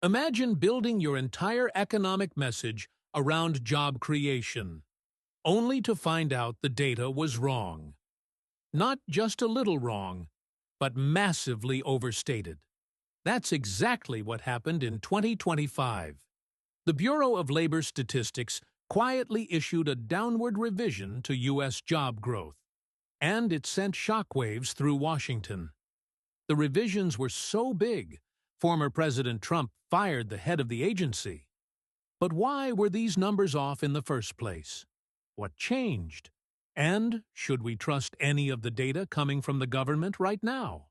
Imagine building your entire economic message around job creation, only to find out the data was wrong. Not just a little wrong, but massively overstated. That's exactly what happened in 2025. The Bureau of Labor Statistics quietly issued a downward revision to U.S. job growth, and it sent shockwaves through Washington. The revisions were so big, former President Trump fired the head of the agency. But why were these numbers off in the first place? What changed? And should we trust any of the data coming from the government right now?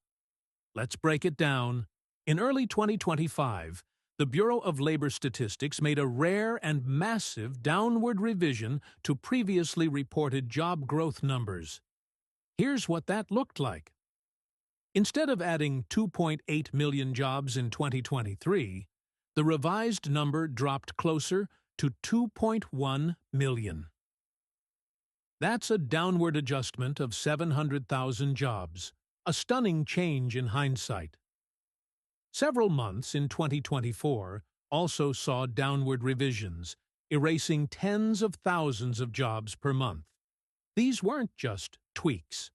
Let's break it down. In early 2025, the Bureau of Labor Statistics made a rare and massive downward revision to previously reported job growth numbers. Here's what that looked like. Instead of adding 2.8 million jobs in 2023, the revised number dropped closer to 2.1 million. That's a downward adjustment of 700,000 jobs, a stunning change in hindsight. Several months in 2024 also saw downward revisions, erasing tens of thousands of jobs per month. These weren't just tweaks.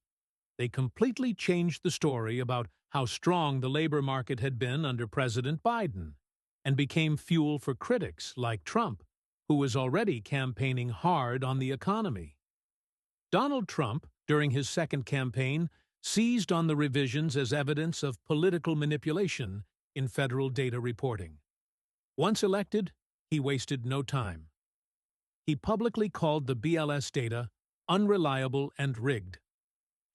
They completely changed the story about how strong the labor market had been under President Biden, and became fuel for critics like Trump, who was already campaigning hard on the economy. Donald Trump, during his second campaign, seized on the revisions as evidence of political manipulation in federal data reporting. Once elected, he wasted no time. He publicly called the BLS data unreliable and rigged.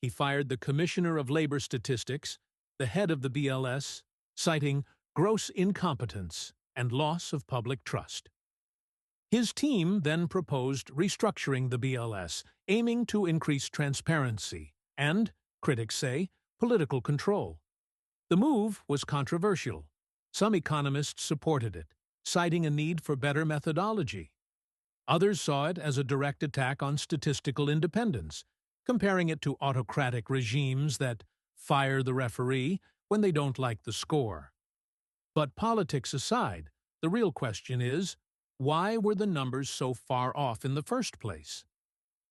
He fired the Commissioner of Labor Statistics, the head of the BLS, citing gross incompetence and loss of public trust. His team then proposed restructuring the BLS, aiming to increase transparency and, critics say, political control. The move was controversial. Some economists supported it, citing a need for better methodology. Others saw it as a direct attack on statistical independence, comparing it to autocratic regimes that fire the referee when they don't like the score. But politics aside, the real question is, why were the numbers so far off in the first place?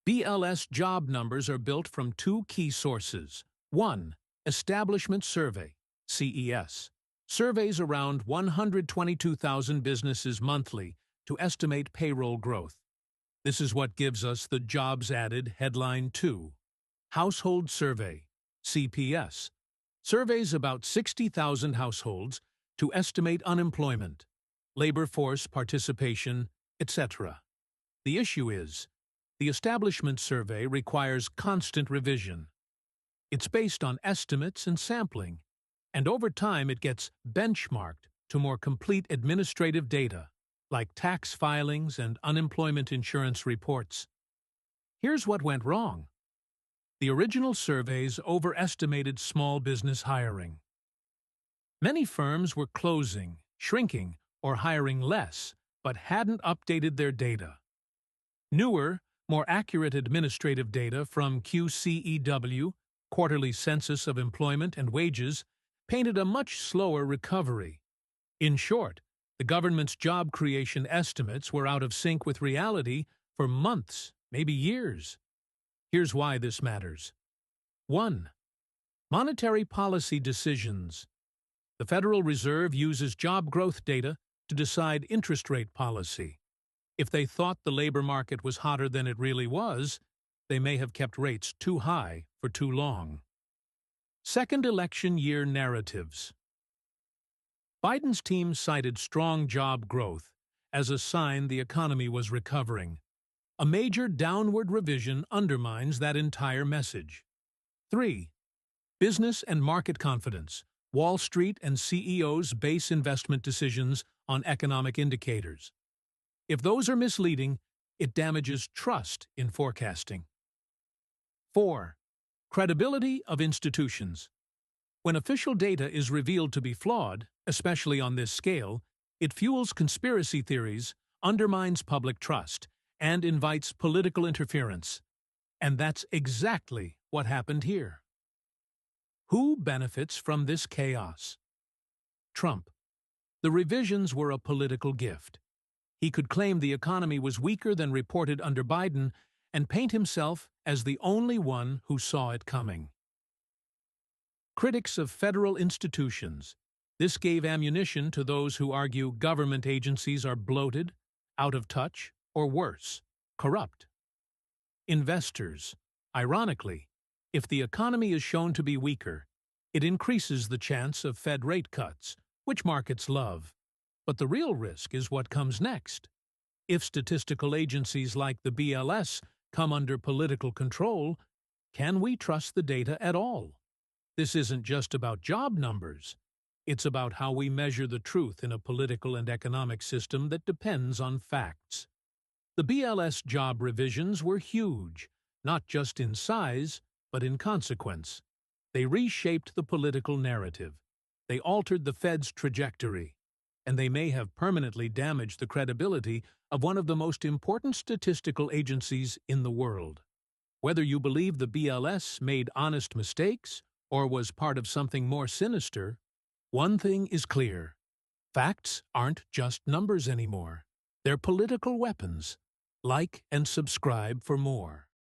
BLS job numbers are built from two key sources. 1. Establishment Survey, CES, surveys around 122,000 businesses monthly to estimate payroll growth. This is what gives us the jobs added headline 2. Household Survey, CPS, surveys about 60,000 households to estimate unemployment, labor force participation, etc. The issue is, the Establishment Survey requires constant revision. It's based on estimates and sampling, and over time it gets benchmarked to more complete administrative data, like tax filings and unemployment insurance reports. Here's what went wrong. The original surveys overestimated small business hiring. Many firms were closing, shrinking, or hiring less, but hadn't updated their data. Newer, more accurate administrative data from QCEW, Quarterly Census of Employment and Wages, painted a much slower recovery. In short, the government's job creation estimates were out of sync with reality for months, maybe years. Here's why this matters. 1. Monetary policy decisions. The Federal Reserve uses job growth data to decide interest rate policy. If they thought the labor market was hotter than it really was, they may have kept rates too high for too long. Second election year narratives. Biden's team cited strong job growth as a sign the economy was recovering. A major downward revision undermines that entire message. 3. Business and market confidence. Wall Street and CEOs base investment decisions on economic indicators. If those are misleading, it damages trust in forecasting. 4. Credibility of institutions. When official data is revealed to be flawed, especially on this scale, it fuels conspiracy theories, undermines public trust, and invites political interference. And that's exactly what happened here. Who benefits from this chaos? Trump. The revisions were a political gift. He could claim the economy was weaker than reported under Biden and paint himself as the only one who saw it coming. Critics of federal institutions. This gave ammunition to those who argue government agencies are bloated, out of touch, or worse, corrupt. Investors. Ironically, if the economy is shown to be weaker, it increases the chance of Fed rate cuts, which markets love. But the real risk is what comes next. If statistical agencies like the BLS come under political control, can we trust the data at all? This isn't just about job numbers. It's about how we measure the truth in a political and economic system that depends on facts. The BLS job revisions were huge, not just in size, but in consequence. They reshaped the political narrative. They altered the Fed's trajectory, and they may have permanently damaged the credibility of one of the most important statistical agencies in the world. Whether you believe the BLS made honest mistakes or was part of something more sinister, one thing is clear. Facts aren't just numbers anymore. They're political weapons. Like and subscribe for more.